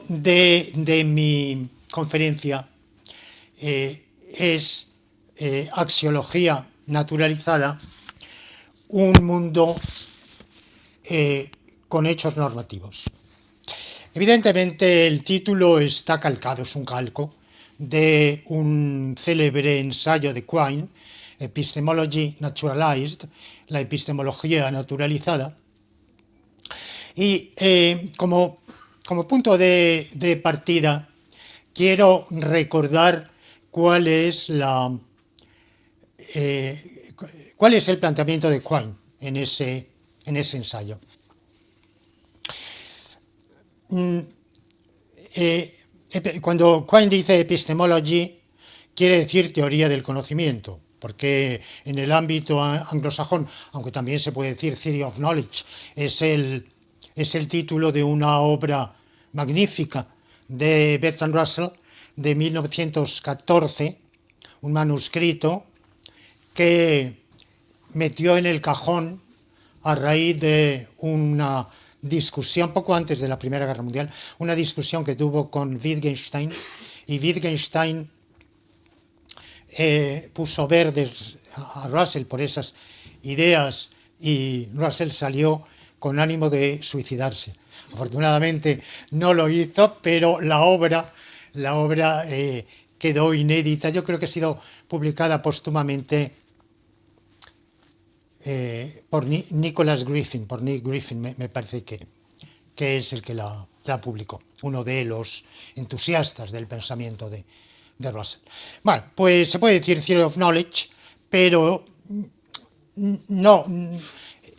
de mi conferencia es Axiología naturalizada, un mundo con hechos normativos. Evidentemente el título está calcado, es un calco de un célebre ensayo de Quine, Epistemology Naturalized, la epistemología naturalizada. Y como punto de partida quiero recordar cuál es el planteamiento de Quine en ese ensayo. Cuando Quine dice epistemology, quiere decir teoría del conocimiento, porque en el ámbito anglosajón, aunque también se puede decir theory of knowledge, es el título de una obra magnífica de Bertrand Russell de 1914, un manuscrito que metió en el cajón a raíz de una discusión poco antes de la Primera Guerra Mundial, una discusión que tuvo con Wittgenstein, y Wittgenstein puso verdes a Russell por esas ideas y Russell salió con ánimo de suicidarse. Afortunadamente no lo hizo, pero la obra quedó inédita. Yo creo que ha sido publicada póstumamente por Nicholas Griffin, por Nick Griffin, me parece que es el que la publicó, uno de los entusiastas del pensamiento de Russell. Bueno, pues se puede decir theory of knowledge, pero no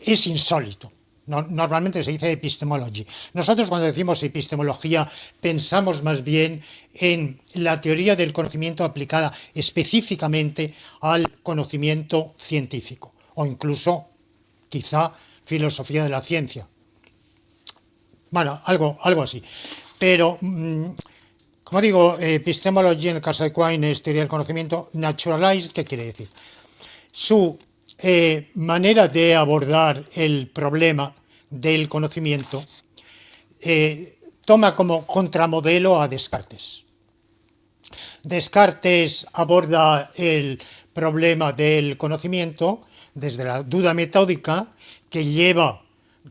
es insólito. Normalmente se dice epistemology. Nosotros cuando decimos epistemología pensamos más bien en la teoría del conocimiento aplicada específicamente al conocimiento científico o incluso quizá filosofía de la ciencia. Bueno, algo así. Pero, como digo, epistemology en el caso de Quine es teoría del conocimiento. Naturalized, ¿qué quiere decir? Su manera de abordar el problema del conocimiento toma como contramodelo a Descartes. Descartes aborda el problema del conocimiento desde la duda metódica que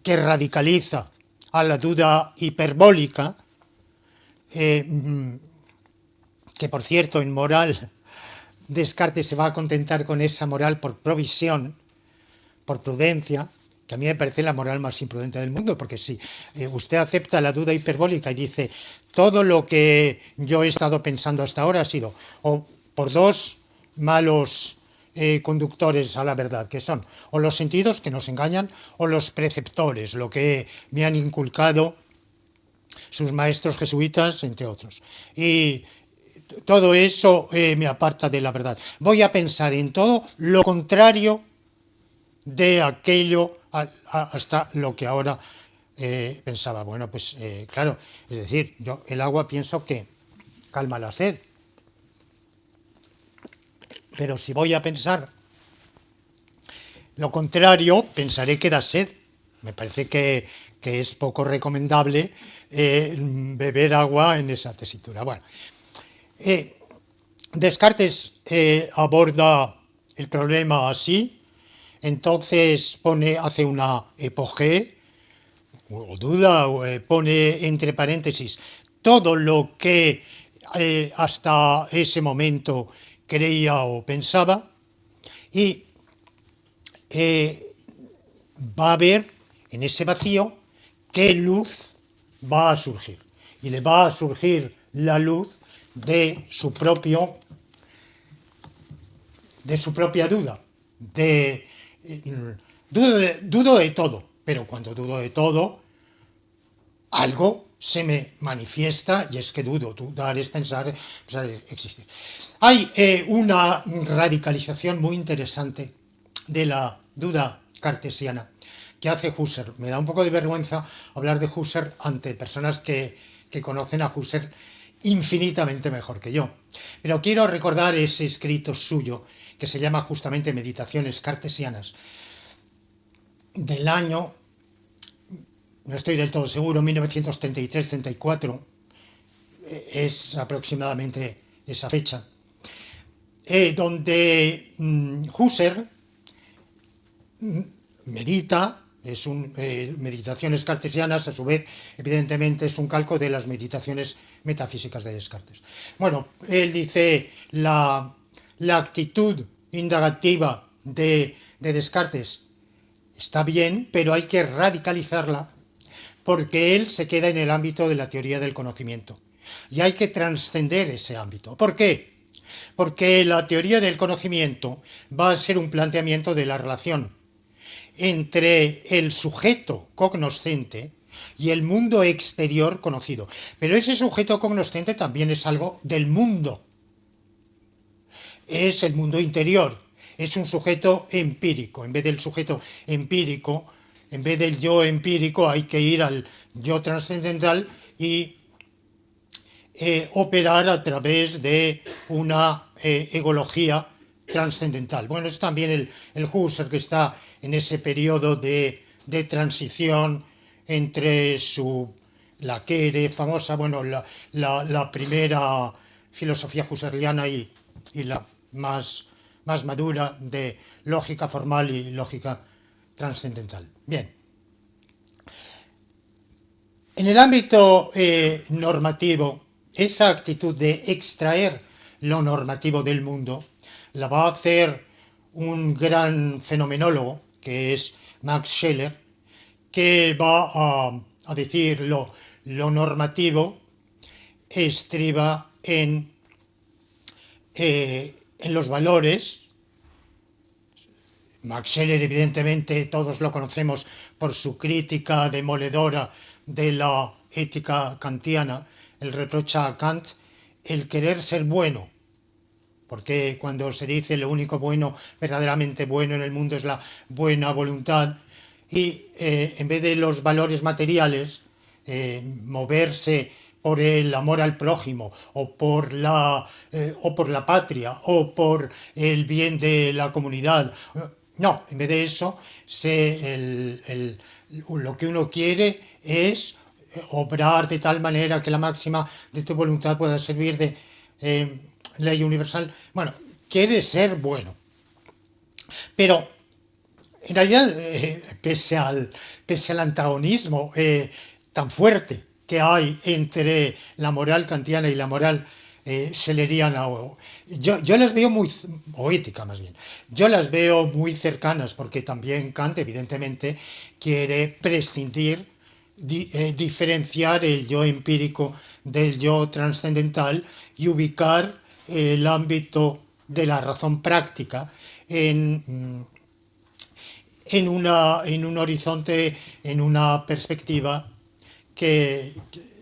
radicaliza a la duda hiperbólica, que por cierto en moral Descartes se va a contentar con esa moral por provisión, por prudencia, que a mí me parece la moral más imprudente del mundo, porque si usted acepta la duda hiperbólica y dice todo lo que yo he estado pensando hasta ahora ha sido o por dos malos conductores a la verdad, que son o los sentidos que nos engañan o los preceptores, lo que me han inculcado sus maestros jesuitas, entre otros. Y todo eso me aparta de la verdad. Voy a pensar en todo lo contrario de aquello hasta lo que ahora pensaba. Bueno, pues claro, es decir, yo el agua pienso que calma la sed. Pero si voy a pensar lo contrario, pensaré que da sed. Me parece que es poco recomendable beber agua en esa tesitura. Bueno, Descartes aborda el problema así, entonces hace una epogée, o duda, o pone entre paréntesis todo lo que hasta ese momento creía o pensaba, y va a ver en ese vacío qué luz va a surgir. Y le va a surgir la luz de su propia duda. Dudo de todo, pero cuando dudo de todo, algo se me manifiesta y es que dudo. Dudar es pensar es existir. Hay una radicalización muy interesante de la duda cartesiana que hace Husserl. Me da un poco de vergüenza hablar de Husserl ante personas que conocen a Husserl infinitamente mejor que yo. Pero quiero recordar ese escrito suyo que se llama justamente Meditaciones cartesianas, del año, no estoy del todo seguro, 1933-34, es aproximadamente esa fecha, donde Husserl medita, meditaciones cartesianas, a su vez, evidentemente, es un calco de las meditaciones metafísicas de Descartes. Bueno, él dice la actitud indagativa de Descartes está bien, pero hay que radicalizarla porque él se queda en el ámbito de la teoría del conocimiento. Y hay que trascender ese ámbito. ¿Por qué? Porque la teoría del conocimiento va a ser un planteamiento de la relación entre el sujeto cognoscente y el mundo exterior conocido. Pero ese sujeto cognoscente también es algo del mundo. Es el mundo interior. Es un sujeto empírico. En vez del sujeto empírico, en vez del yo empírico, hay que ir al yo trascendental y operar a través de una egología trascendental. Bueno, es también el Husserl que está en ese periodo de transición entre la que era famosa, bueno, la primera filosofía husserliana y la más madura de lógica formal y lógica trascendental. Bien. En el ámbito normativo, esa actitud de extraer lo normativo del mundo la va a hacer un gran fenomenólogo, que es Max Scheler, que va a decir lo normativo estriba en los valores. Max Scheler, evidentemente, todos lo conocemos por su crítica demoledora de la ética kantiana. Él reprocha a Kant el querer ser bueno, porque cuando se dice lo único bueno, verdaderamente bueno en el mundo es la buena voluntad, y en vez de los valores materiales, moverse por el amor al prójimo o por la patria o por el bien de la comunidad. No, en vez de eso, lo que uno quiere es obrar de tal manera que la máxima de tu voluntad pueda servir de ley universal. Bueno, quiere ser bueno. Pero en realidad, pese al antagonismo tan fuerte que hay entre la moral kantiana y la moral schleriana, yo las veo muy, o ética más bien, yo las veo muy cercanas, porque también Kant evidentemente quiere prescindir, diferenciar el yo empírico del yo trascendental y ubicar el ámbito de la razón práctica en un horizonte, en una perspectiva que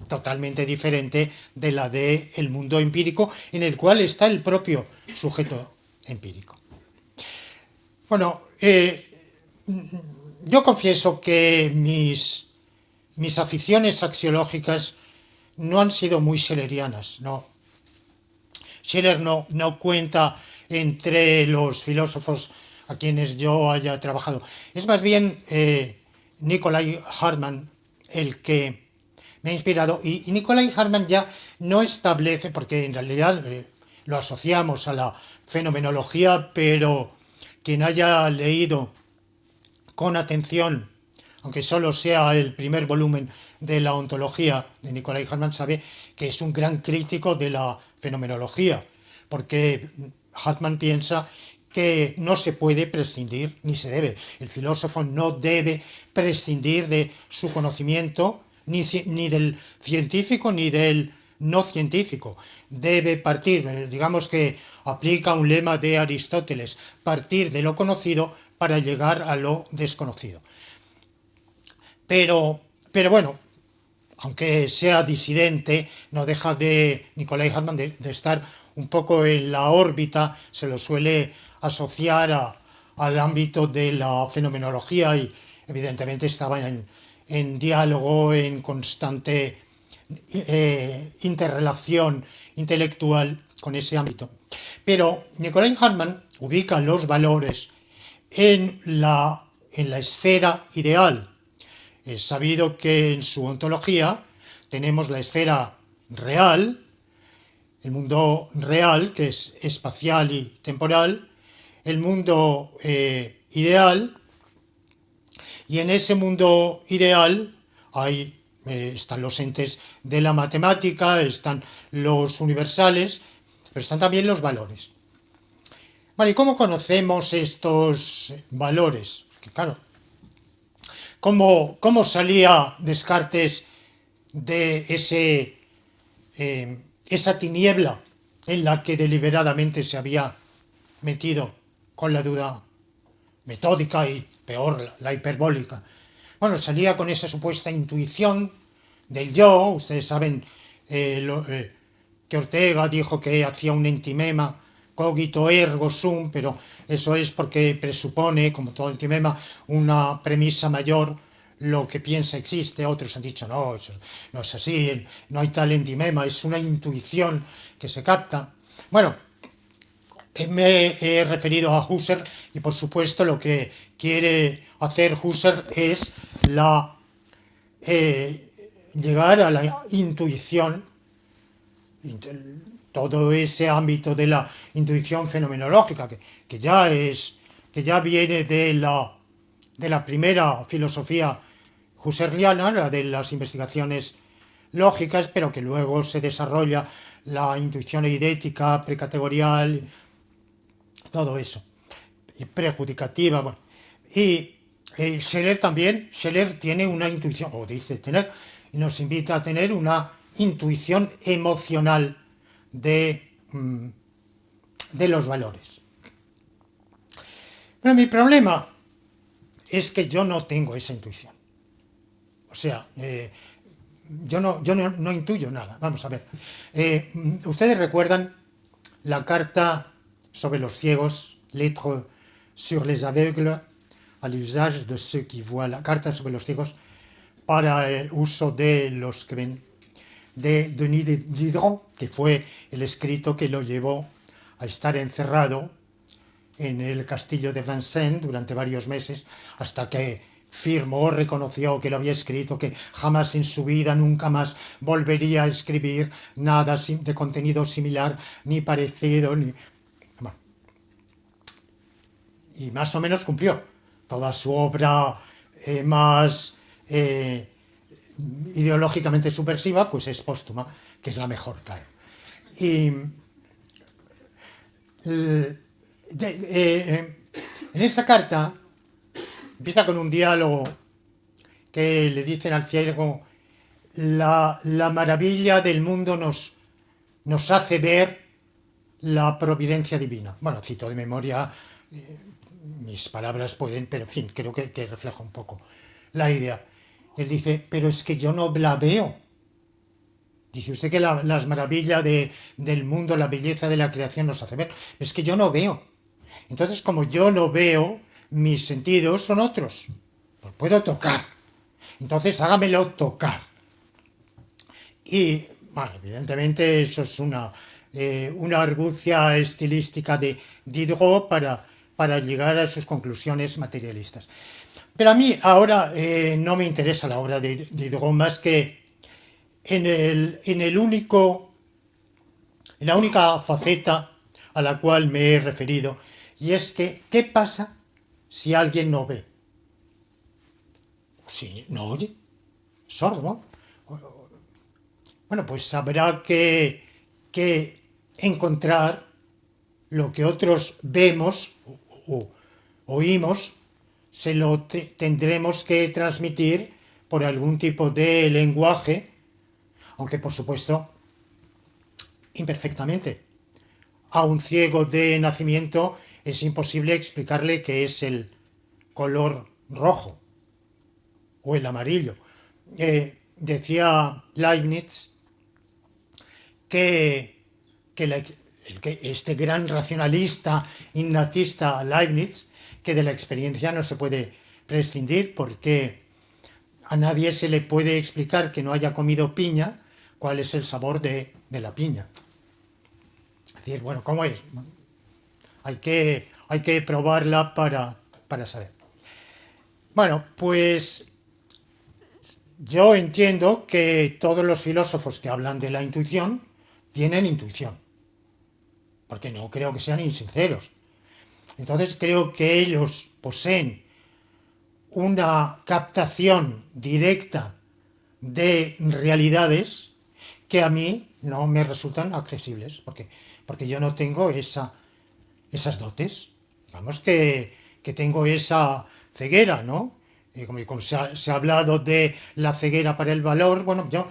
totalmente diferente de la del mundo empírico, en el cual está el propio sujeto empírico. Bueno, yo confieso que mis aficiones axiológicas no han sido muy schlerianas, no. Scheler no cuenta entre los filósofos a quienes yo haya trabajado. Es más bien Nikolai Hartmann el que me ha inspirado, y Nikolai Hartmann ya no establece, porque en realidad lo asociamos a la fenomenología, pero quien haya leído con atención, aunque solo sea el primer volumen de la ontología de Nikolai Hartmann, sabe que es un gran crítico de la fenomenología, porque Hartmann piensa que no se puede prescindir, ni se debe. El filósofo no debe prescindir de su conocimiento, ni del científico ni del no científico. Debe partir, digamos que aplica un lema de Aristóteles, partir de lo conocido para llegar a lo desconocido. Pero bueno, aunque sea disidente, no deja de Nikolai Hartmann de estar un poco en la órbita, se lo suele asociar al ámbito de la fenomenología, y evidentemente estaba en diálogo, en constante interrelación intelectual con ese ámbito. Pero Nikolai Hartmann ubica los valores en la esfera ideal. Es sabido que en su ontología tenemos la esfera real, el mundo real, que es espacial y temporal, el mundo ideal, y en ese mundo ideal están los entes de la matemática, están los universales, pero están también los valores. Vale, ¿y cómo conocemos estos valores? Que claro, ¿cómo salía Descartes de esa tiniebla en la que deliberadamente se había metido con la duda metódica y peor la hiperbólica? Bueno, salía con esa supuesta intuición del yo. Ustedes saben que Ortega dijo que hacía un entimema cogito ergo sum, pero eso es porque presupone, como todo entimema, una premisa mayor. Lo que piensa existe. Otros han dicho no, eso no es así, no hay tal entimema, es una intuición que se capta. Bueno, me he referido a Husserl y por supuesto lo que quiere hacer Husserl es llegar a la intuición, todo ese ámbito de la intuición fenomenológica que ya viene de la primera filosofía husserliana, la de las investigaciones lógicas, pero que luego se desarrolla la intuición eidética, precategorial, todo eso, y prejudicativa. Bueno. Y Scheler también, Scheler tiene una intuición, o dice tener, y nos invita a tener una intuición emocional de los valores. Pero mi problema es que yo no tengo esa intuición. O sea, yo no intuyo nada. Vamos a ver. Ustedes recuerdan la carta sobre los ciegos, Lettre sur les aveugles, à l'usage de ceux qui voient, la carta sobre los ciegos para el uso de los que ven, de Denis Diderot, que fue el escrito que lo llevó a estar encerrado en el castillo de Vincennes durante varios meses, hasta que firmó, reconoció que lo había escrito, que jamás en su vida, nunca más volvería a escribir nada de contenido similar, ni parecido, ni... Bueno, y más o menos cumplió. Toda su obra más ideológicamente subversiva, pues es póstuma, que es la mejor, claro. Y en esa carta empieza con un diálogo que le dicen al ciego: la maravilla del mundo nos hace ver la providencia divina. Bueno, cito de memoria, mis palabras pueden, pero en fin, creo que refleja un poco la idea. Él dice, pero es que yo no la veo. Dice usted que las maravillas del mundo, la belleza de la creación nos hace ver. Es que yo no veo. Entonces, como yo no veo, mis sentidos son otros. Pues puedo tocar. Entonces, hágamelo tocar. Y, bueno, evidentemente eso es una argucia estilística de Diderot para llegar a sus conclusiones materialistas. Pero a mí ahora no me interesa la obra de Diderot más que en la única faceta a la cual me he referido, y es que, ¿qué pasa si alguien no ve? Si no oye, sordo, ¿no? Bueno, pues habrá que encontrar lo que otros vemos o oímos, se lo tendremos que transmitir por algún tipo de lenguaje, aunque por supuesto imperfectamente. A un ciego de nacimiento es imposible explicarle qué es el color rojo o el amarillo. Decía Leibniz que este gran racionalista innatista Leibniz, que de la experiencia no se puede prescindir porque a nadie se le puede explicar que no haya comido piña cuál es el sabor de la piña. Es decir, bueno, ¿cómo es? Hay que probarla para saber. Bueno, pues yo entiendo que todos los filósofos que hablan de la intuición tienen intuición, porque no creo que sean insinceros. Entonces creo que ellos poseen una captación directa de realidades que a mí no me resultan accesibles, porque yo no tengo esas dotes. Digamos que tengo esa ceguera, ¿no? Y como se ha hablado de la ceguera para el valor, bueno, yo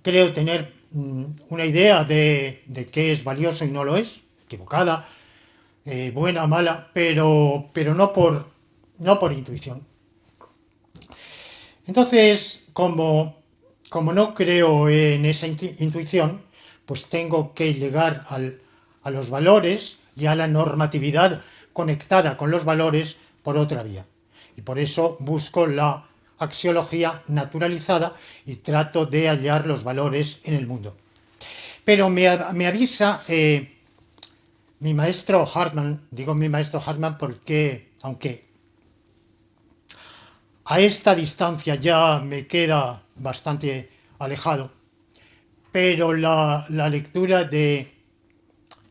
creo tener una idea de qué es valioso y no lo es, equivocada, buena, mala, pero no por intuición. Entonces, como no creo en esa intuición, pues tengo que llegar a los valores y a la normatividad conectada con los valores por otra vía. Y por eso busco la axiología naturalizada y trato de hallar los valores en el mundo. Pero me avisa mi maestro Hartmann, digo mi maestro Hartmann porque, aunque a esta distancia ya me queda bastante alejado, pero la lectura de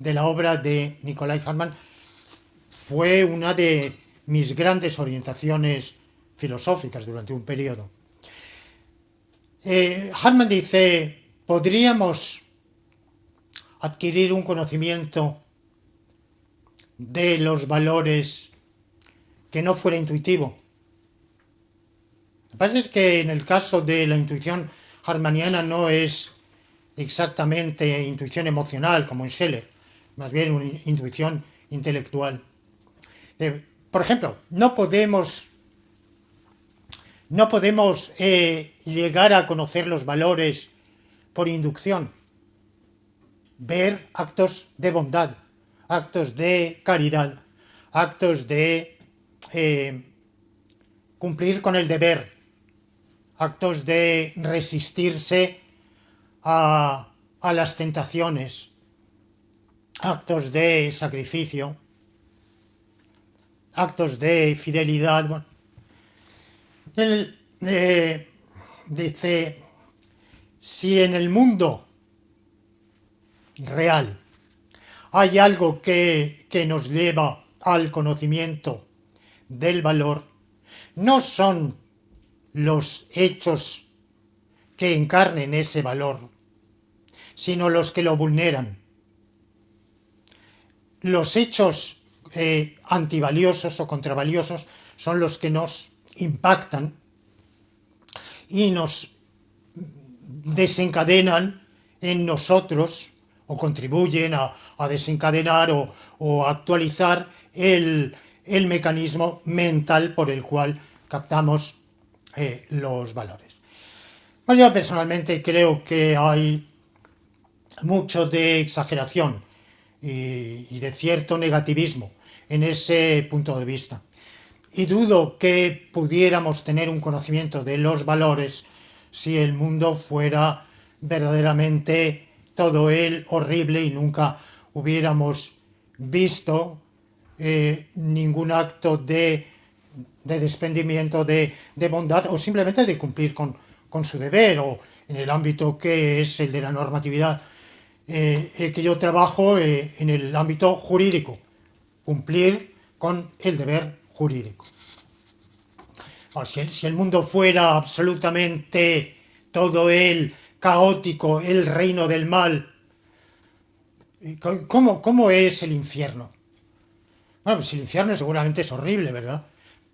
la obra de Nicolai Hartmann fue una de mis grandes orientaciones filosóficas durante un periodo. Hartmann dice, podríamos adquirir un conocimiento de los valores que no fuera intuitivo. Lo que pasa es que en el caso de la intuición hartmanniana no es exactamente intuición emocional como en Scheller, más bien una intuición intelectual. Por ejemplo, no podemos llegar a conocer los valores por inducción, ver actos de bondad, actos de caridad, actos de cumplir con el deber, actos de resistirse a las tentaciones, actos de sacrificio, actos de fidelidad. Bueno, él dice, si en el mundo real hay algo que nos lleva al conocimiento del valor, no son los hechos que encarnen ese valor, sino los que lo vulneran. Los hechos antivaliosos o contravaliosos son los que nos impactan y nos desencadenan en nosotros o contribuyen a desencadenar o actualizar el mecanismo mental por el cual captamos los valores. Pues yo personalmente creo que hay mucho de exageración y de cierto negativismo en ese punto de vista. Y dudo que pudiéramos tener un conocimiento de los valores si el mundo fuera verdaderamente todo él horrible y nunca hubiéramos visto ningún acto de desprendimiento, de bondad o simplemente de cumplir con su deber, o en el ámbito que es el de la normatividad que yo trabajo, en el ámbito jurídico, cumplir con el deber jurídico. Si el mundo fuera absolutamente todo él caótico, el reino del mal, ¿cómo es el infierno? Bueno, pues el infierno seguramente es horrible, ¿verdad?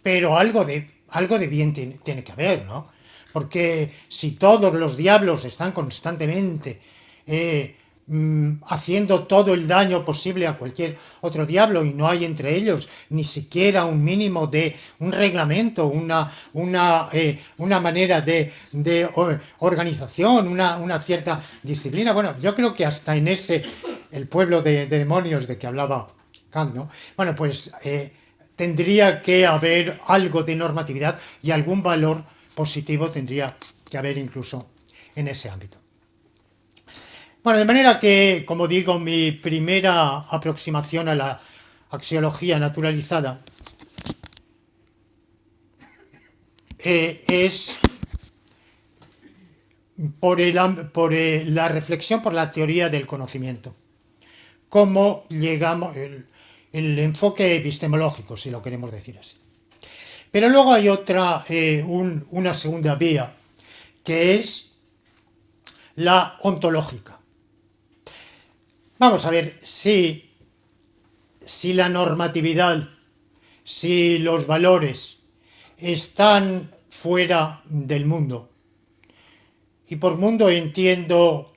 Pero algo de bien tiene que haber, ¿no? Porque si todos los diablos están constantemente haciendo todo el daño posible a cualquier otro diablo y no hay entre ellos ni siquiera un mínimo de un reglamento, una manera de organización, una cierta disciplina. Bueno, yo creo que hasta en el pueblo de demonios de que hablaba Kant, ¿no? Bueno, pues tendría que haber algo de normatividad y algún valor positivo tendría que haber incluso en ese ámbito. Bueno, de manera que, como digo, mi primera aproximación a la axiología naturalizada es la reflexión por la teoría del conocimiento. Cómo llegamos, el enfoque epistemológico, si lo queremos decir así. Pero luego hay una segunda vía, que es la ontológica. Vamos a ver si la normatividad, si los valores están fuera del mundo. Y por mundo entiendo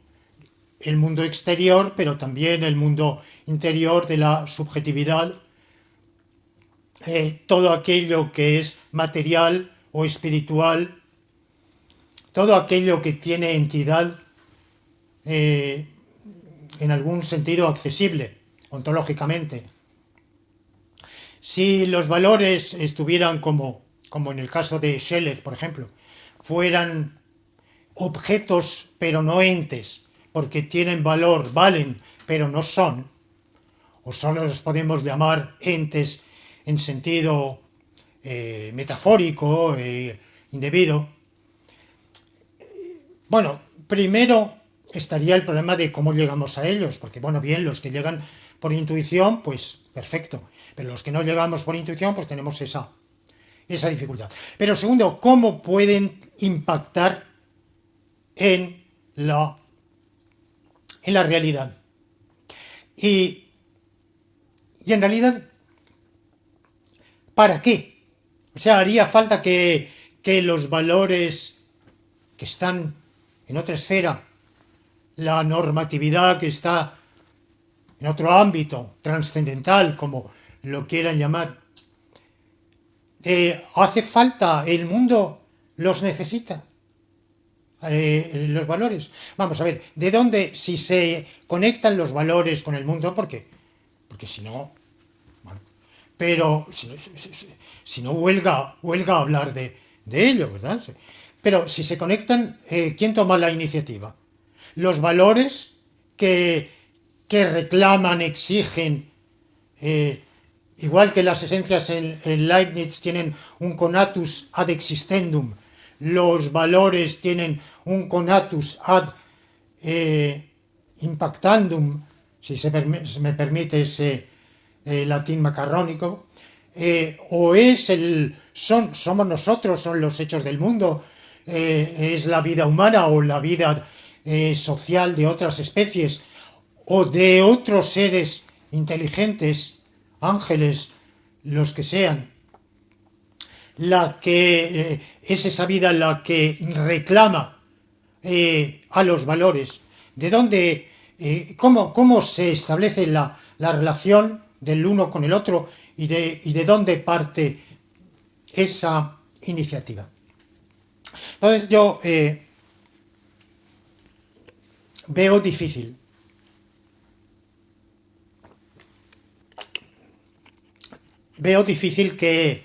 el mundo exterior, pero también el mundo interior de la subjetividad, todo aquello que es material o espiritual, todo aquello que tiene entidad en algún sentido accesible, ontológicamente. Si los valores estuvieran como en el caso de Scheller, por ejemplo, fueran objetos pero no entes, porque tienen valor, valen, pero no son, o solo los podemos llamar entes en sentido metafórico, indebido. Bueno, primero estaría el problema de cómo llegamos a ellos, porque bueno, bien, los que llegan por intuición, pues perfecto, pero los que no llegamos por intuición, pues tenemos esa dificultad. Pero segundo, ¿cómo pueden impactar en la realidad? Y en realidad, ¿para qué? O sea, haría falta que los valores que están en otra esfera, la normatividad que está en otro ámbito trascendental, como lo quieran llamar, hace falta, el mundo los necesita, los valores. Vamos a ver, ¿de dónde, si se conectan los valores con el mundo? Porque si no, bueno, pero si no huelga hablar de ello, ¿verdad? Pero si se conectan, ¿quién toma la iniciativa? Los valores que reclaman, exigen, igual que las esencias en Leibniz tienen un conatus ad existendum, los valores tienen un conatus ad impactandum, si me permite ese latín macarrónico, o somos nosotros, son los hechos del mundo, es la vida humana o la vida social de otras especies o de otros seres inteligentes, ángeles, los que sean, la que es esa vida la que reclama a los valores. ¿De dónde, cómo se establece la relación del uno con el otro y de dónde parte esa iniciativa? Entonces yo veo difícil que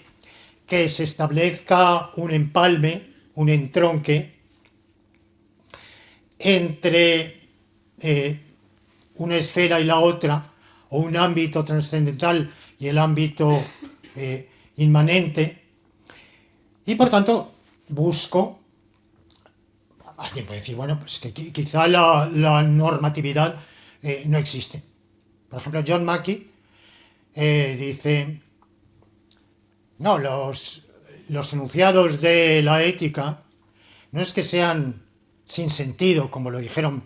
se establezca un empalme, un entronque entre una esfera y la otra, o un ámbito trascendental y el ámbito inmanente, y por tanto busco. Alguien puede decir, bueno, pues que quizá la normatividad no existe. Por ejemplo, John Mackey dice, no, los enunciados de la ética no es que sean sin sentido, como lo dijeron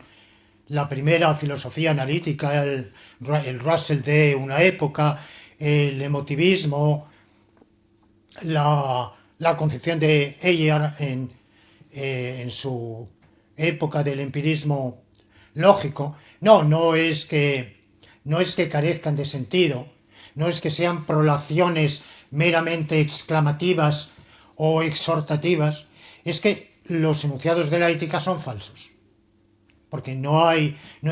la primera filosofía analítica, el Russell de una época, el emotivismo, la concepción de Heyer en su época del empirismo lógico. No es que carezcan de sentido, no es que sean prolaciones meramente exclamativas o exhortativas, es que los enunciados de la ética son falsos, porque no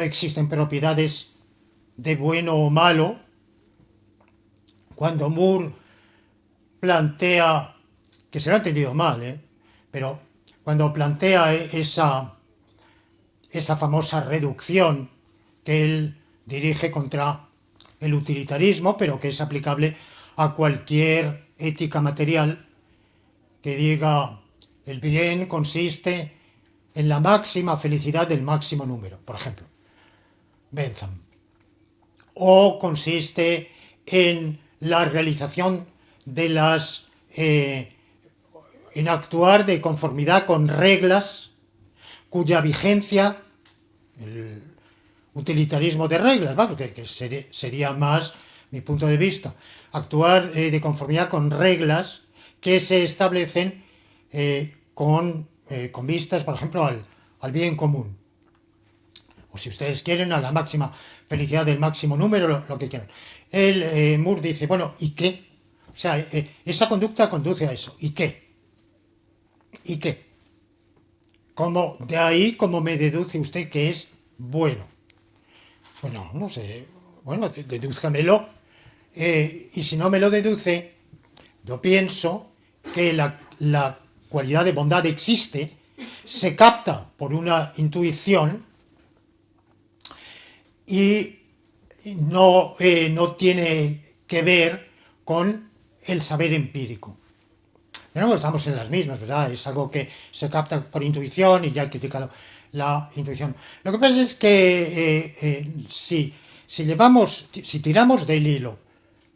existen propiedades de bueno o malo. Cuando Moore plantea, que se lo ha entendido mal, pero cuando plantea esa famosa reducción que él dirige contra el utilitarismo, pero que es aplicable a cualquier ética material, que diga el bien consiste en la máxima felicidad del máximo número, por ejemplo, Bentham. O consiste en la realización de las... en actuar de conformidad con reglas cuya vigencia, el utilitarismo de reglas, ¿vale? que sería más mi punto de vista, actuar de conformidad con reglas que se establecen con vistas, por ejemplo, al bien común. O si ustedes quieren, a la máxima felicidad del máximo número, lo que quieran. Moore dice, bueno, ¿y qué? O sea, esa conducta conduce a eso. ¿Y qué? ¿Y qué? ¿Cómo, de ahí, cómo me deduce usted que es bueno? Pues no sé. Bueno, dedúzcamelo. Y si no me lo deduce, yo pienso que la cualidad de bondad existe, se capta por una intuición y no tiene que ver con el saber empírico. Pero no estamos en las mismas, ¿verdad? Es algo que se capta por intuición y ya he criticado la intuición. Lo que pasa es que si tiramos del hilo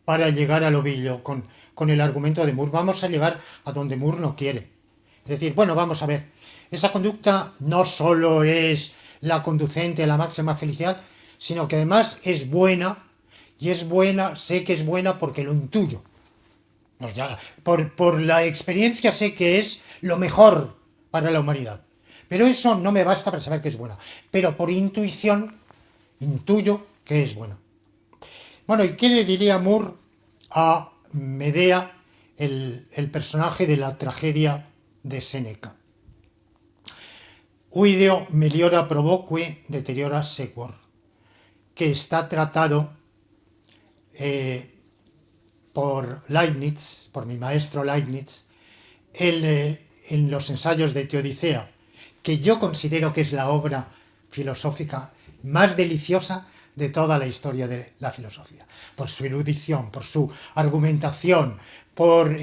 para llegar al ovillo con el argumento de Moore, vamos a llegar a donde Moore no quiere. Es decir, bueno, vamos a ver, esa conducta no solo es la conducente a la máxima felicidad, sino que además es buena, y es buena, sé que es buena porque lo intuyo. No, ya, por la experiencia sé que es lo mejor para la humanidad. Pero eso no me basta para saber que es buena. Pero por intuición, intuyo que es buena. Bueno, ¿y qué le diría Moore a Medea, el personaje de la tragedia de Séneca? Video meliora provoque, deteriora sequor, que está tratado por Leibniz, por mi maestro Leibniz, en los ensayos de Teodicea, que yo considero que es la obra filosófica más deliciosa de toda la historia de la filosofía, por su erudición, por su argumentación, por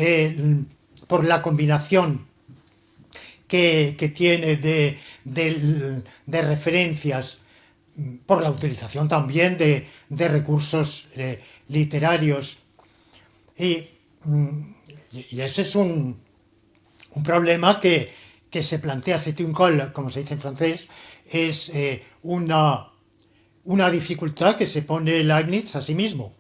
la combinación que tiene de referencias, por la utilización también de recursos literarios. Y ese es un problema que se plantea, c'est une colle, como se dice en francés, es una dificultad que se pone Leibniz a sí mismo,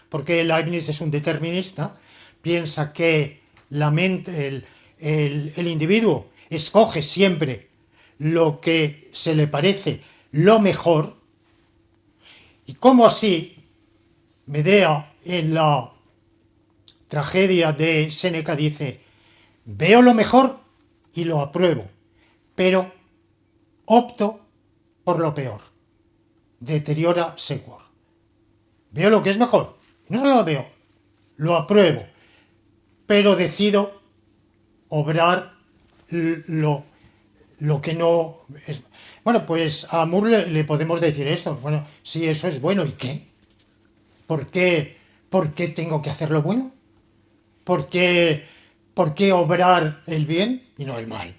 porque Leibniz es un determinista, piensa que la mente, el individuo escoge siempre lo que se le parece lo mejor, y como así Medea en la tragedia de Séneca dice, veo lo mejor y lo apruebo, pero opto por lo peor. Deteriora sequor. Veo lo que es mejor, no solo lo veo, lo apruebo, pero decido obrar lo que no es. Bueno, pues a Moore le podemos decir esto. Bueno, sí, eso es bueno, ¿y qué? ¿Por qué tengo que hacer lo bueno? ¿Por qué obrar el bien y no el mal?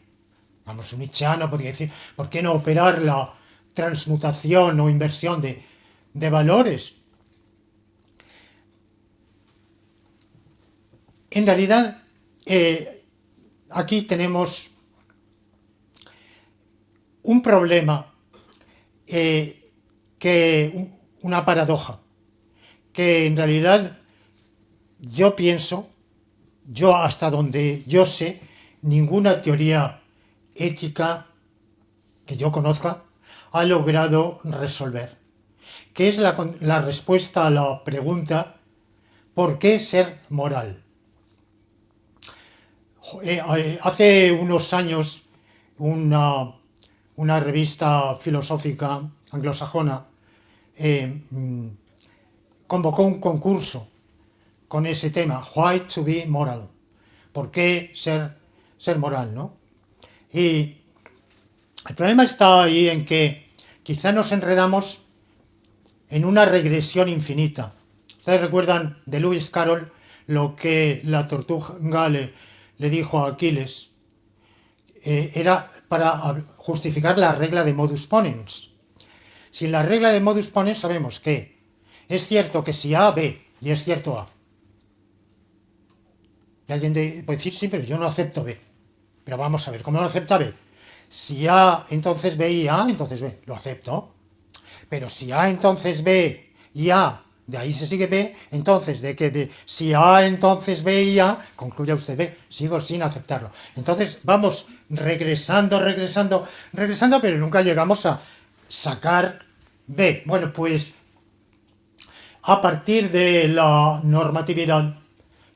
Vamos, un nietzscheano podría decir, ¿por qué no operar la transmutación o inversión de valores? En realidad, aquí tenemos un problema, una paradoja, que en realidad yo pienso, yo hasta donde yo sé, ninguna teoría ética que yo conozca ha logrado resolver, que es la respuesta a la pregunta ¿por qué ser moral? Hace unos años una revista filosófica anglosajona convocó un concurso con ese tema, Why to be moral? ¿Por qué ser moral, no? Y el problema está ahí en que quizá nos enredamos en una regresión infinita. Ustedes recuerdan de Lewis Carroll lo que la tortuga le le dijo a Aquiles era para justificar la regla de modus ponens. Sin la regla de modus ponens sabemos que es cierto que si A, B, y es cierto A. Y alguien puede decir, sí, pero yo no acepto B. Pero vamos a ver, ¿cómo no acepta B? Si A, entonces B y A, entonces B. Lo acepto. Pero si A, entonces B y A, de ahí se sigue B, entonces si A, entonces B y A, concluya usted B. Sigo sin aceptarlo. Entonces vamos regresando, pero nunca llegamos a sacar B. Bueno, pues a partir de la normatividad,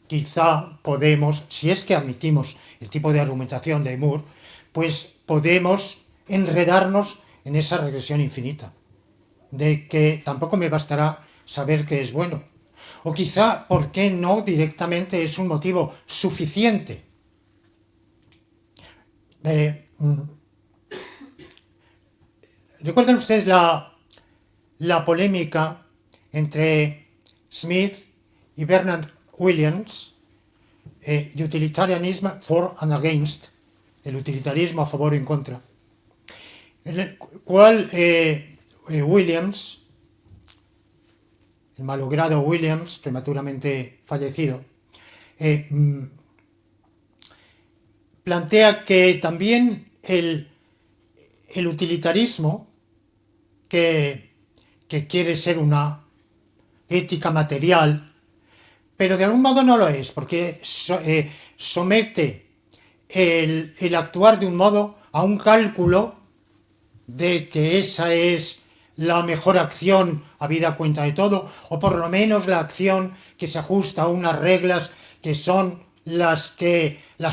quizá podemos, si es que admitimos el tipo de argumentación de Moore, pues podemos enredarnos en esa regresión infinita, de que tampoco me bastará saber que es bueno. O quizá, ¿por qué no directamente es un motivo suficiente? ¿Recuerdan ustedes la polémica entre Smith y Bernard Williams, utilitarianism for and against, el utilitarismo a favor y en contra, en el cual Williams, el malogrado Williams, prematuramente fallecido, plantea que también el utilitarismo, que quiere ser una ética material, pero de algún modo no lo es, porque somete el actuar de un modo a un cálculo de que esa es la mejor acción habida cuenta de todo, o por lo menos la acción que se ajusta a unas reglas que son las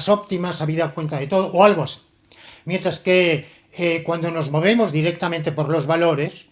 óptimas habida cuenta de todo, o algo así. Mientras que cuando nos movemos directamente por los valores,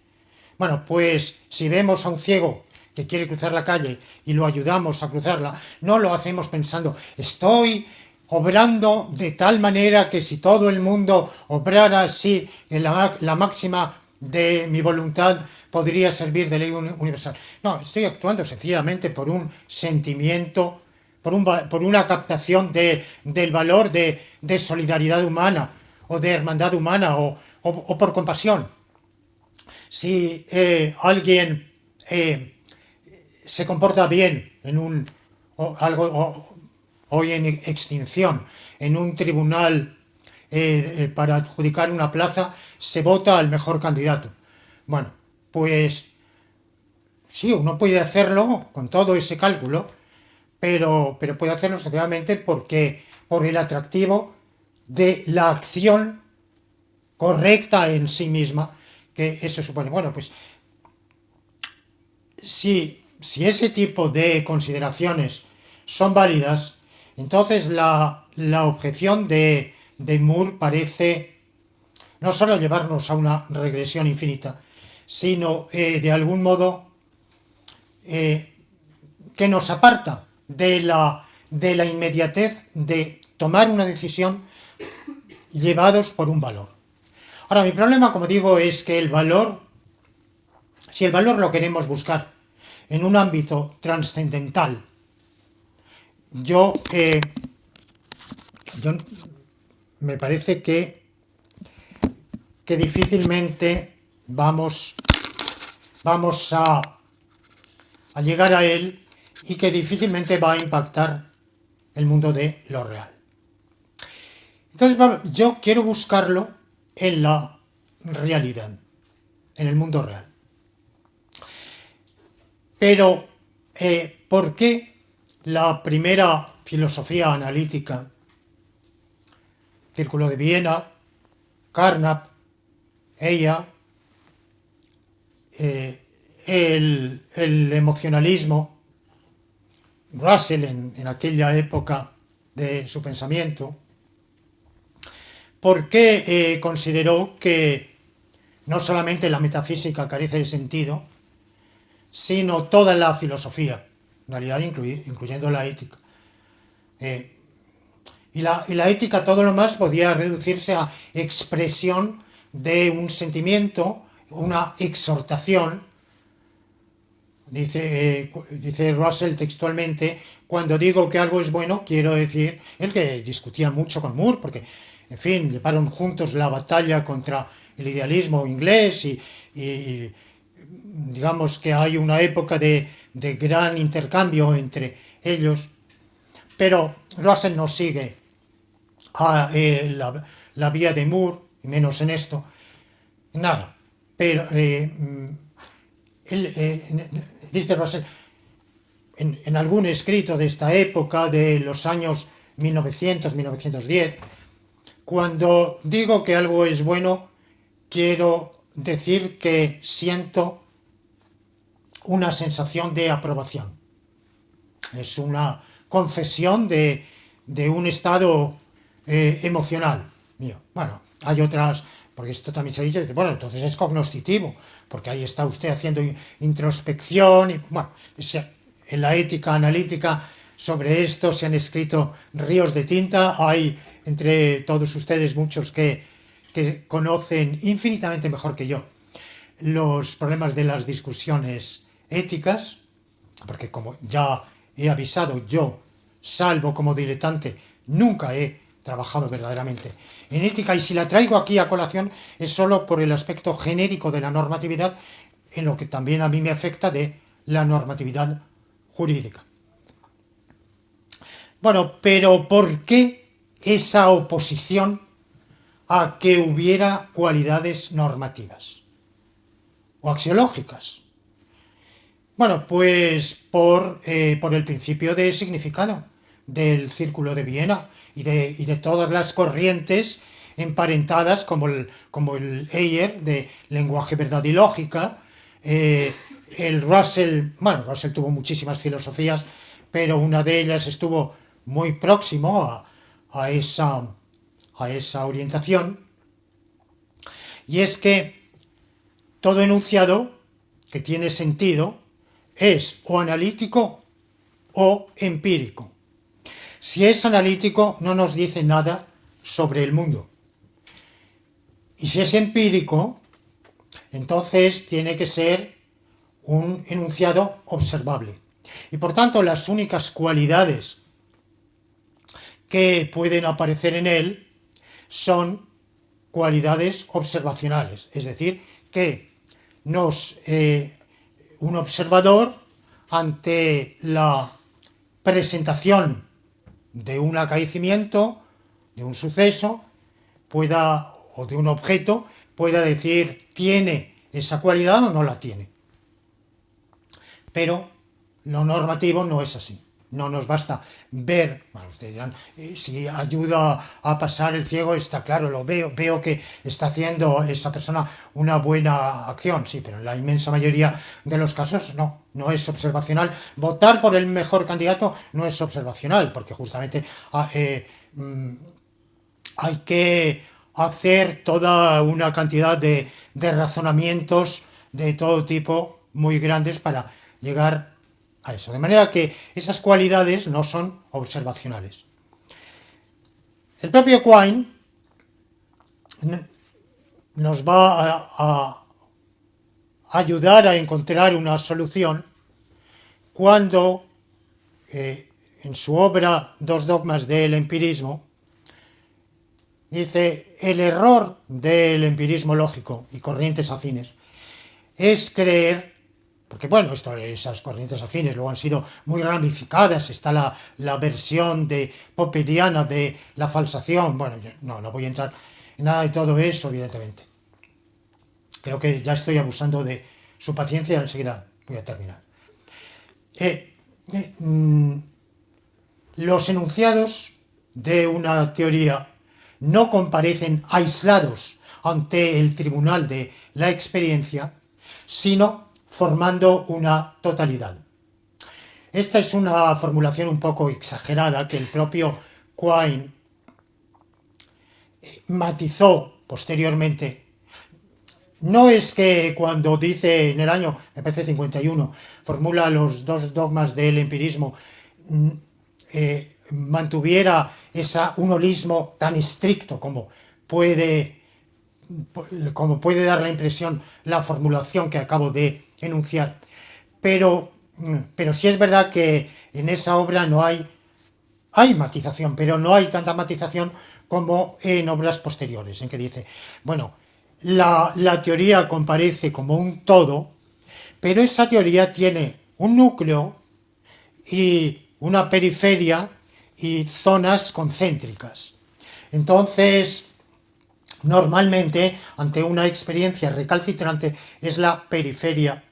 bueno, pues si vemos a un ciego que quiere cruzar la calle y lo ayudamos a cruzarla, no lo hacemos pensando, estoy obrando de tal manera que si todo el mundo obrara así, en la máxima de mi voluntad podría servir de ley universal. No, estoy actuando sencillamente por un sentimiento, por una captación del valor de solidaridad humana, o de hermandad humana, o por compasión. Si alguien se comporta bien en hoy en extinción, en un tribunal para adjudicar una plaza, se vota al mejor candidato. Bueno, pues sí, uno puede hacerlo con todo ese cálculo, pero puede hacerlo sencillamente por el atractivo de la acción correcta en sí misma, que eso supone. Bueno, pues si ese tipo de consideraciones son válidas, entonces la objeción de Moore parece no solo llevarnos a una regresión infinita, sino de algún modo que nos aparta de la inmediatez de tomar una decisión llevados por un valor. Ahora, mi problema, como digo, es que si el valor lo queremos buscar en un ámbito trascendental, yo me parece que difícilmente vamos a llegar a él, y que difícilmente va a impactar el mundo de lo real. Entonces yo quiero buscarlo en la realidad, en el mundo real. Pero, ¿por qué la primera filosofía analítica, Círculo de Viena, Carnap, ella, el emocionalismo, Russell en aquella época de su pensamiento, ¿por qué consideró que no solamente la metafísica carece de sentido, sino toda la filosofía, en realidad incluyendo la ética? Y la ética, todo lo más, podía reducirse a expresión de un sentimiento, una exhortación dice Russell textualmente, cuando digo que algo es bueno, quiero decir, él que discutía mucho con Moore, porque, en fin, llevaron juntos la batalla contra el idealismo inglés y digamos que hay una época de gran intercambio entre ellos, pero Russell no sigue la vía de Moore, y menos en esto, nada. Pero él, dice Russell, en algún escrito de esta época, de los años 1900-1910, cuando digo que algo es bueno, quiero decir que siento una sensación de aprobación. Es una confesión de un estado emocional mío. Bueno, hay otras, porque esto también se dice, bueno, entonces es cognoscitivo, porque ahí está usted haciendo introspección, y bueno, en la ética analítica sobre esto se han escrito ríos de tinta, hay entre todos ustedes muchos que conocen infinitamente mejor que yo los problemas de las discusiones éticas, porque como ya he avisado, yo, salvo como diletante, nunca he trabajado verdaderamente en ética, y si la traigo aquí a colación es solo por el aspecto genérico de la normatividad, en lo que también a mí me afecta de la normatividad jurídica. Bueno, pero ¿por qué esa oposición a que hubiera cualidades normativas o axiológicas? Bueno, pues por el principio de significado del Círculo de Viena y de todas las corrientes emparentadas, como el Heyer de lenguaje, verdad y lógica, el Russell, bueno, Russell tuvo muchísimas filosofías, pero una de ellas estuvo muy próximo a esa orientación, y es que todo enunciado que tiene sentido es o analítico o empírico. Si es analítico, no nos dice nada sobre el mundo. Y si es empírico, entonces tiene que ser un enunciado observable. Y por tanto, las únicas cualidades que pueden aparecer en él son cualidades observacionales, es decir, que un observador, ante la presentación de un acaecimiento, de un suceso, o de un objeto, pueda decir, ¿tiene esa cualidad o no la tiene? Pero lo normativo no es así. No nos basta ver, bueno, ustedes dirán, si ayuda a pasar el ciego, está claro, lo veo que está haciendo esa persona una buena acción, sí, pero en la inmensa mayoría de los casos no es observacional. Votar por el mejor candidato no es observacional, porque justamente hay que hacer toda una cantidad de razonamientos de todo tipo muy grandes para llegar a eso. De manera que esas cualidades no son observacionales. El propio Quine nos va a ayudar a encontrar una solución cuando en su obra Dos dogmas del empirismo dice: el error del empirismo lógico y corrientes afines es creer, porque bueno, esas corrientes afines luego han sido muy ramificadas, está la versión popperiana de la falsación, bueno, yo no voy a entrar en nada de todo eso, evidentemente. Creo que ya estoy abusando de su paciencia y enseguida voy a terminar. Los enunciados de una teoría no comparecen aislados ante el tribunal de la experiencia, sino formando una totalidad. Esta es una formulación un poco exagerada que el propio Quine matizó posteriormente. No es que cuando dice en el año, me parece 51, formula los dos dogmas del empirismo, mantuviera un holismo tan estricto como puede dar la impresión la formulación que acabo de enunciar, pero sí es verdad que en esa obra no hay matización, pero no hay tanta matización como en obras posteriores, en que dice, bueno, la teoría comparece como un todo, pero esa teoría tiene un núcleo y una periferia y zonas concéntricas. Entonces, normalmente, ante una experiencia recalcitrante, es la periferia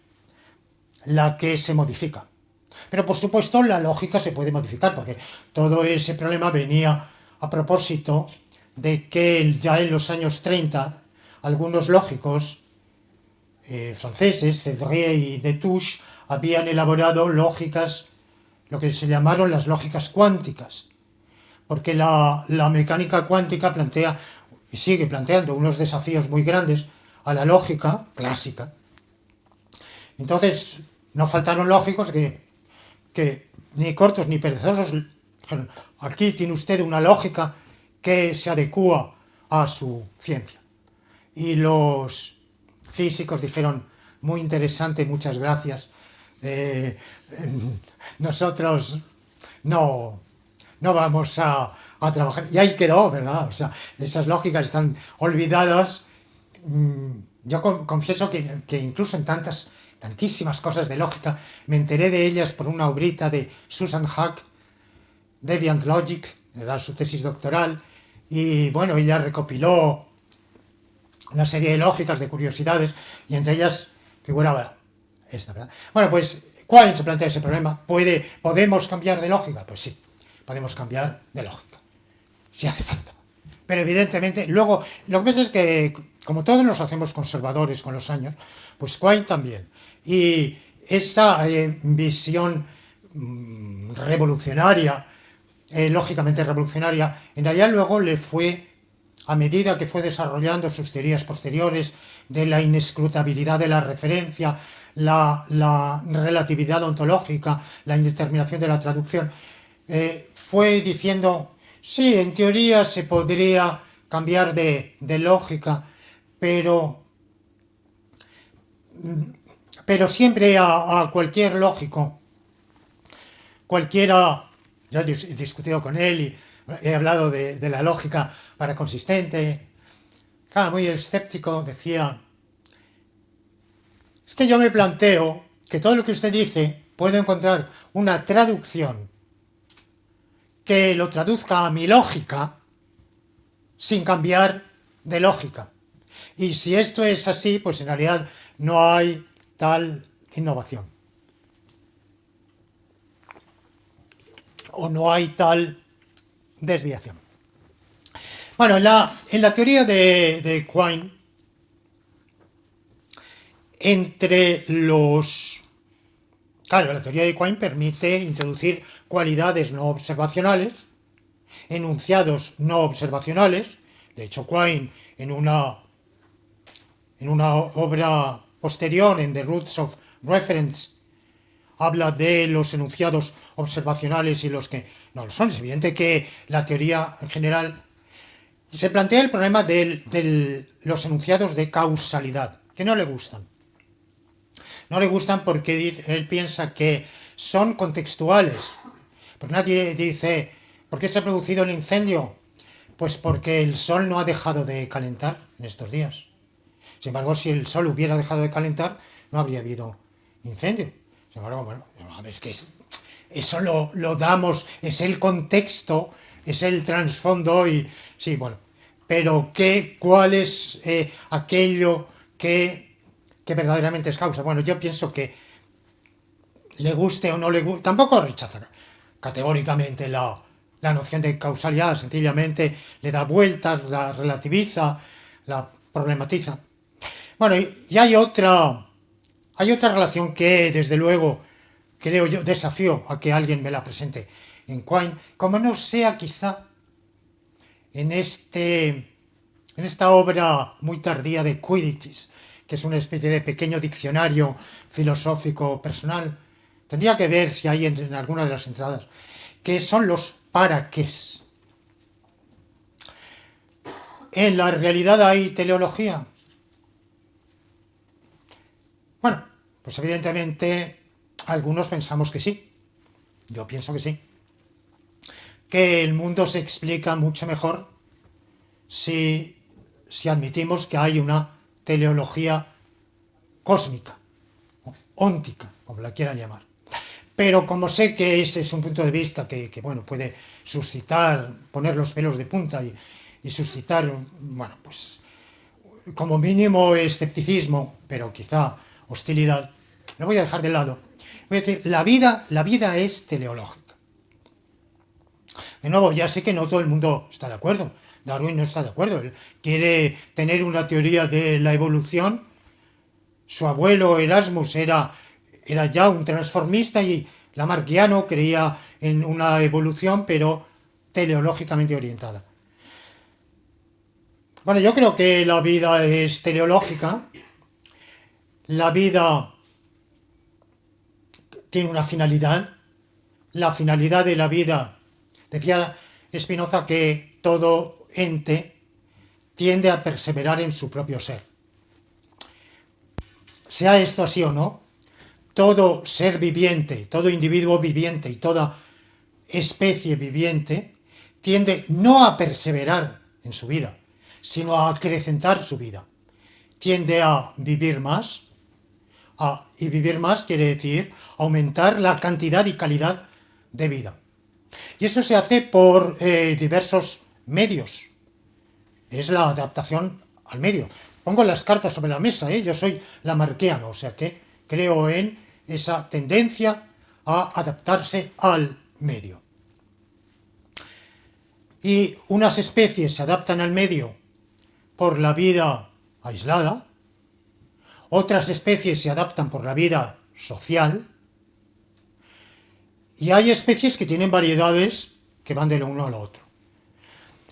la que se modifica. Pero por supuesto la lógica se puede modificar, porque todo ese problema venía a propósito de que ya en los años 30 algunos lógicos franceses, Cédric y Destouches, habían elaborado lógicas, lo que se llamaron las lógicas cuánticas, porque la mecánica cuántica plantea y sigue planteando unos desafíos muy grandes a la lógica clásica. Entonces, no faltaron lógicos que ni cortos ni perezosos dijeron, aquí tiene usted una lógica que se adecua a su ciencia. Y los físicos dijeron, muy interesante, muchas gracias. Eh, nosotros no, no vamos a trabajar. Y ahí quedó, ¿verdad? O sea, esas lógicas están olvidadas. Yo confieso que incluso en tantísimas cosas de lógica, me enteré de ellas por una obrita de Susan Hack, Deviant Logic, era su tesis doctoral, y bueno, ella recopiló una serie de lógicas, de curiosidades, y entre ellas figuraba esta, ¿verdad? Bueno, pues, ¿cuál se plantea ese problema? ¿Podemos cambiar de lógica? Pues sí, podemos cambiar de lógica, si hace falta. Pero evidentemente, luego, lo que pasa es que, como todos nos hacemos conservadores con los años, pues Quine también. Y esa visión revolucionaria, lógicamente revolucionaria, en realidad luego le fue, a medida que fue desarrollando sus teorías posteriores de la inescrutabilidad de la referencia, la relatividad ontológica, la indeterminación de la traducción, fue diciendo, sí, en teoría se podría cambiar de lógica, pero siempre a cualquier lógico, cualquiera, yo he discutido con él y he hablado de la lógica paraconsistente, claro, muy escéptico, decía, es que yo me planteo que todo lo que usted dice puedo encontrar una traducción que lo traduzca a mi lógica sin cambiar de lógica. Y si esto es así, pues en realidad no hay tal innovación. O no hay tal desviación. Bueno, en la teoría de Quine, entre los... Claro, la teoría de Quine permite introducir cualidades no observacionales, enunciados no observacionales. De hecho, Quine, en una obra posterior, en The Roots of Reference, habla de los enunciados observacionales y los que no lo son. Es evidente que la teoría en general se plantea el problema de los enunciados de causalidad, que no le gustan. No le gustan porque él piensa que son contextuales. Porque nadie dice, ¿por qué se ha producido el incendio? Pues porque el sol no ha dejado de calentar en estos días. Sin embargo, si el sol hubiera dejado de calentar, no habría habido incendio. Sin embargo, bueno, es que eso lo damos, es el contexto, es el trasfondo y sí, bueno. Pero ¿cuál es aquello que verdaderamente es causa? Bueno, yo pienso que le guste o no le guste, tampoco rechaza categóricamente la noción de causalidad, sencillamente le da vueltas, la relativiza, la problematiza. Bueno, y hay otra relación que desde luego creo yo desafío a que alguien me la presente en Quine, como no sea quizá en esta obra muy tardía de Quidditch, que es una especie de pequeño diccionario filosófico personal. Tendría que ver si hay en alguna de las entradas, que son los para qués. En la realidad hay teleología. Bueno, pues evidentemente Algunos pensamos que sí, yo pienso que sí, que el mundo se explica mucho mejor si admitimos que hay una teleología cósmica, óntica, como la quieran llamar. Pero como sé que ese es un punto de vista que bueno, puede suscitar, poner los pelos de punta y suscitar, bueno, pues como mínimo escepticismo, pero quizá hostilidad, lo voy a dejar de lado. Voy a decir, la vida es teleológica. De nuevo, ya sé que no todo el mundo está de acuerdo. Darwin no está de acuerdo. Él quiere tener una teoría de la evolución. Su abuelo Erasmus era ya un transformista y Lamarckiano creía en una evolución, pero teleológicamente orientada. Bueno, yo creo que la vida es teleológica. La vida tiene una finalidad. La finalidad de la vida, decía Spinoza, que todo ente tiende a perseverar en su propio ser. Sea esto así o no, todo ser viviente, todo individuo viviente y toda especie viviente tiende no a perseverar en su vida, sino a acrecentar su vida. Tiende a vivir más, y vivir más quiere decir aumentar la cantidad y calidad de vida. Y eso se hace por diversos medios. Es la adaptación al medio. Pongo las cartas sobre la mesa, yo soy lamarckiano, o sea que creo en esa tendencia a adaptarse al medio. Y unas especies se adaptan al medio por la vida aislada, otras especies se adaptan por la vida social, y hay especies que tienen variedades que van de lo uno a lo otro.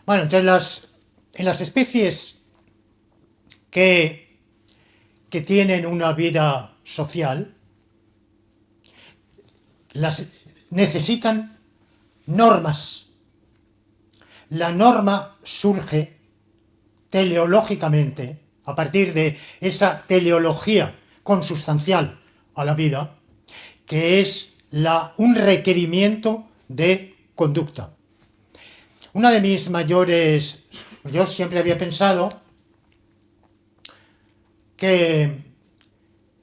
Bueno, en las especies que tienen una vida social, necesitan normas. La norma surge teleológicamente a partir de esa teleología consustancial a la vida, que es un requerimiento de conducta. Una de mis mayores... Yo siempre había pensado que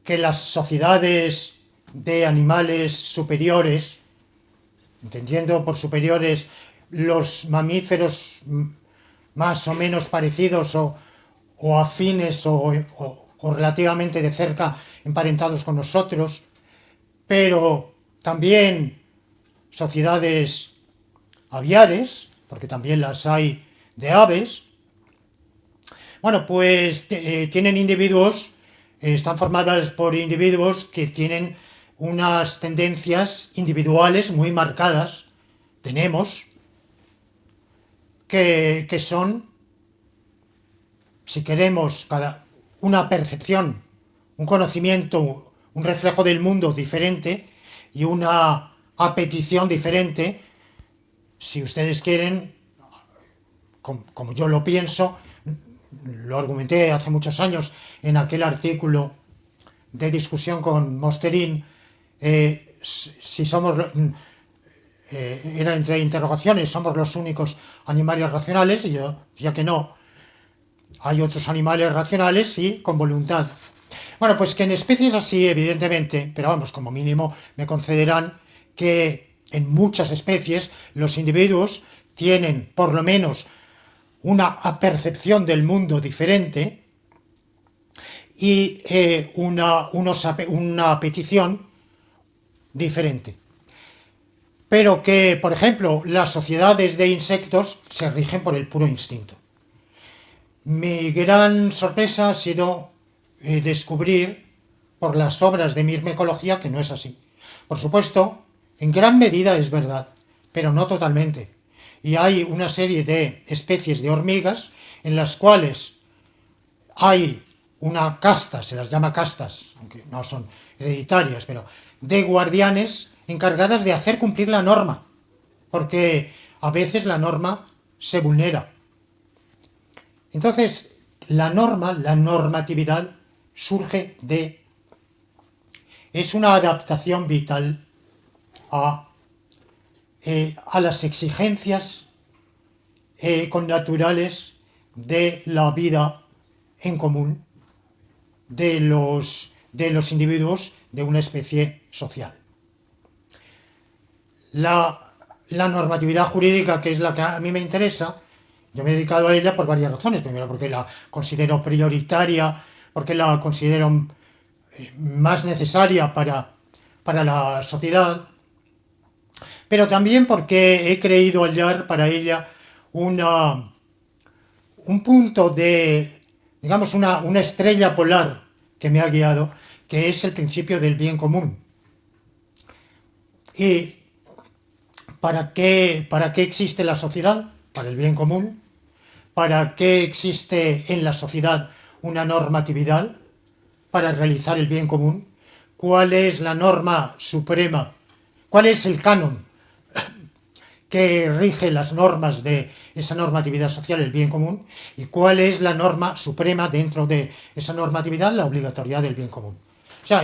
las sociedades de animales superiores, entendiendo por superiores los mamíferos más o menos parecidos o afines o relativamente de cerca emparentados con nosotros, pero también sociedades aviares, porque también las hay de aves, bueno, pues tienen individuos, están formadas por individuos que tienen unas tendencias individuales muy marcadas, tenemos, que son, si queremos, una percepción, un conocimiento, un reflejo del mundo diferente y una apetición diferente, si ustedes quieren, como yo lo pienso, lo argumenté hace muchos años en aquel artículo de discusión con Mosterin, si somos, era entre interrogaciones, somos los únicos animales racionales, y yo decía que no, hay otros animales racionales y con voluntad. Bueno, pues que en especies así, evidentemente, pero vamos, como mínimo me concederán que en muchas especies los individuos tienen por lo menos una apercepción del mundo diferente y una petición diferente. Pero que, por ejemplo, las sociedades de insectos se rigen por el puro instinto. Mi gran sorpresa ha sido descubrir por las obras de mirmecología que no es así. Por supuesto, en gran medida es verdad, pero no totalmente. Y hay una serie de especies de hormigas en las cuales hay una casta, se las llama castas, aunque no son hereditarias, pero de guardianes encargadas de hacer cumplir la norma, porque a veces la norma se vulnera. Entonces, la normatividad surge de es una adaptación vital a las exigencias connaturales de la vida en común de los individuos de una especie social. La normatividad jurídica, que es la que a mí me interesa, yo me he dedicado a ella por varias razones. Primero, porque la considero prioritaria, porque la considero más necesaria para la sociedad, pero también porque he creído hallar para ella un punto de, digamos, una estrella polar que me ha guiado, que es el principio del bien común. ¿Y para qué existe la sociedad? Para el bien común. ¿Para qué existe en la sociedad una normatividad? Para realizar el bien común. ¿Cuál es la norma suprema? ¿Cuál es el canon que rige las normas de esa normatividad social, el bien común? ¿Y cuál es la norma suprema dentro de esa normatividad, la obligatoriedad del bien común? O sea,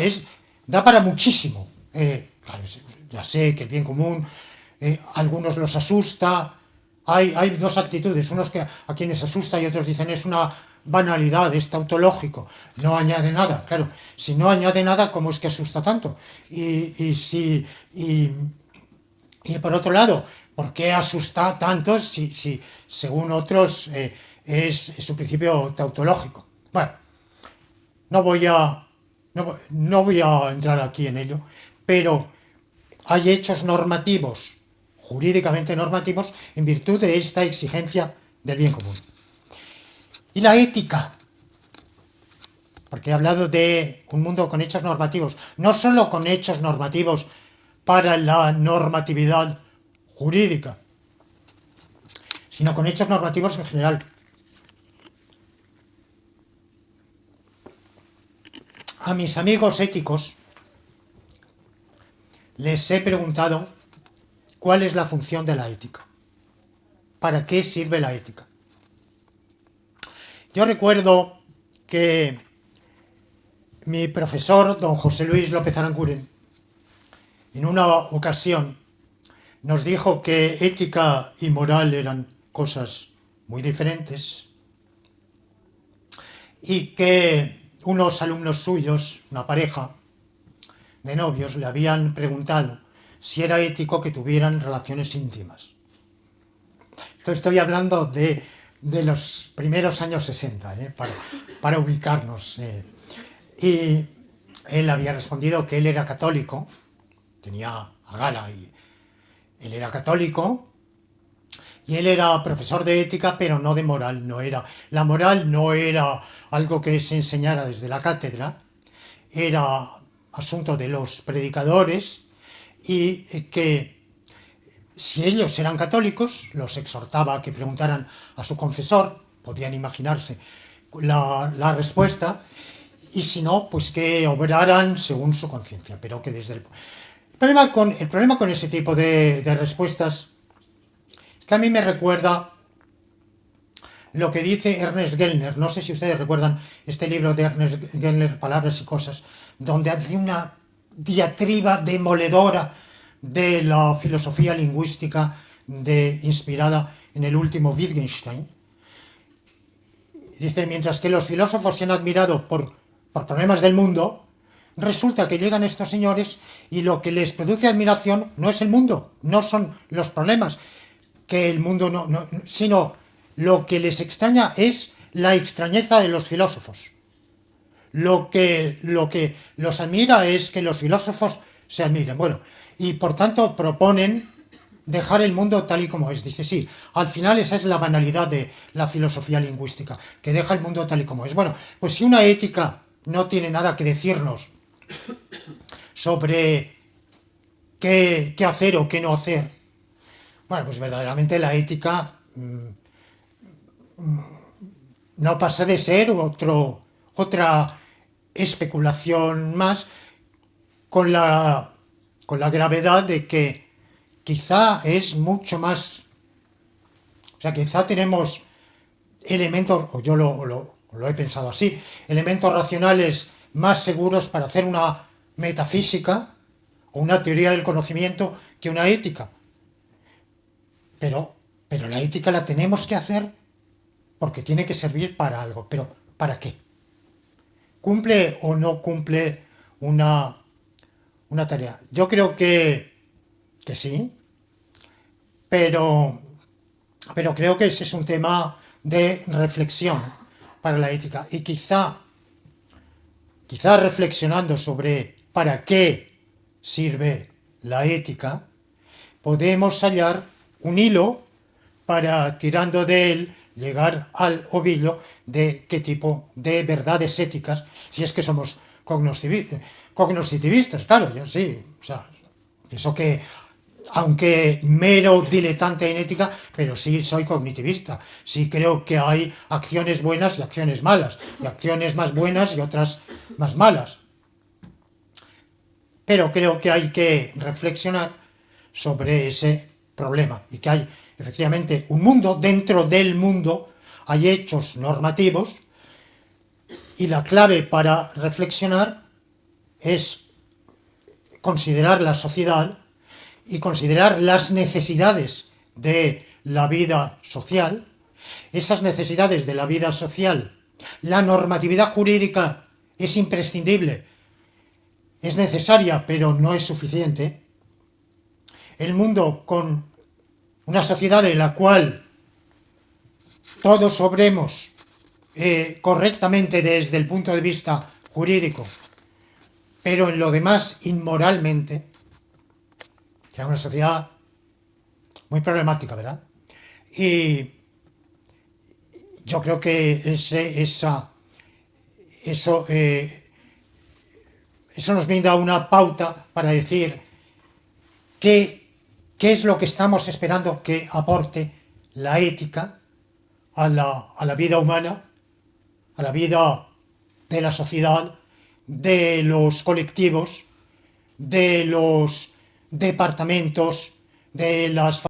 da para muchísimo. Claro, ya sé que el bien común algunos los asusta. Hay dos actitudes, unos que a quienes asusta y otros dicen es una banalidad, es tautológico, no añade nada. Claro, si no añade nada, ¿cómo es que asusta tanto? Y por otro lado, ¿por qué asusta tanto si según otros es un principio tautológico? Bueno, no voy a entrar aquí en ello, pero hay hechos normativos, jurídicamente normativos, en virtud de esta exigencia del bien común. Y la ética, porque he hablado de un mundo con hechos normativos, no solo con hechos normativos para la normatividad jurídica, sino con hechos normativos en general. A mis amigos éticos les he preguntado cuál es la función de la ética, para qué sirve la ética. Yo recuerdo que mi profesor, don José Luis López Aranguren, en una ocasión nos dijo que ética y moral eran cosas muy diferentes y que unos alumnos suyos, una pareja de novios, le habían preguntado si era ético que tuvieran relaciones íntimas. Estoy hablando de los primeros años 60, para ubicarnos. Y él había respondido que él era católico, tenía a gala, y él era católico, y él era profesor de ética, pero no de moral. La moral no era algo que se enseñara desde la cátedra, era asunto de los predicadores, y que si ellos eran católicos, los exhortaba a que preguntaran a su confesor, podían imaginarse la respuesta, y si no, pues que obraran según su conciencia, pero que desde el problema con ese tipo de respuestas es que a mí me recuerda lo que dice Ernest Gellner. No sé si ustedes recuerdan este libro de Ernest Gellner, Palabras y Cosas, donde hace una diatriba demoledora de la filosofía lingüística inspirada en el último Wittgenstein. Dice, mientras que los filósofos se han admirado por problemas del mundo, resulta que llegan estos señores y lo que les produce admiración no es el mundo, no son los problemas, que el mundo no, sino lo que les extraña es la extrañeza de los filósofos. Lo que los admira es que los filósofos se admiren. Bueno, y por tanto proponen dejar el mundo tal y como es. Dice, sí, al final esa es la banalidad de la filosofía lingüística, que deja el mundo tal y como es. Bueno, pues si una ética no tiene nada que decirnos sobre qué hacer o qué no hacer, bueno, pues verdaderamente la ética no pasa de ser otra especulación más, con la gravedad de que quizá es mucho más, o sea, quizá tenemos elementos, o yo lo he pensado así, elementos racionales más seguros para hacer una metafísica o una teoría del conocimiento que una ética. Pero la ética la tenemos que hacer porque tiene que servir para algo. Pero ¿para qué? ¿Cumple o no cumple una tarea? Yo creo que sí, pero, pero creo que ese es un tema de reflexión para la ética. Y quizá reflexionando sobre para qué sirve la ética, podemos hallar un hilo para, tirando de él, llegar al ovillo de qué tipo de verdades éticas, si es que somos cognoscitivistas, claro, yo sí, o sea, pienso que, aunque mero diletante en ética, pero sí soy cognitivista, sí creo que hay acciones buenas y acciones malas, y acciones más buenas y otras más malas, pero creo que hay que reflexionar sobre ese problema y que hay efectivamente un mundo, dentro del mundo hay hechos normativos y la clave para reflexionar es considerar la sociedad y considerar las necesidades de la vida social, esas necesidades de la vida social. La normatividad jurídica es imprescindible, es necesaria, pero no es suficiente. El mundo con una sociedad en la cual todos obremos correctamente desde el punto de vista jurídico, pero en lo demás inmoralmente, será una sociedad muy problemática, ¿verdad? Y yo creo que eso nos brinda una pauta para decir qué es lo que estamos esperando que aporte la ética a la vida humana, a la vida de la sociedad, de los colectivos, de los departamentos, de las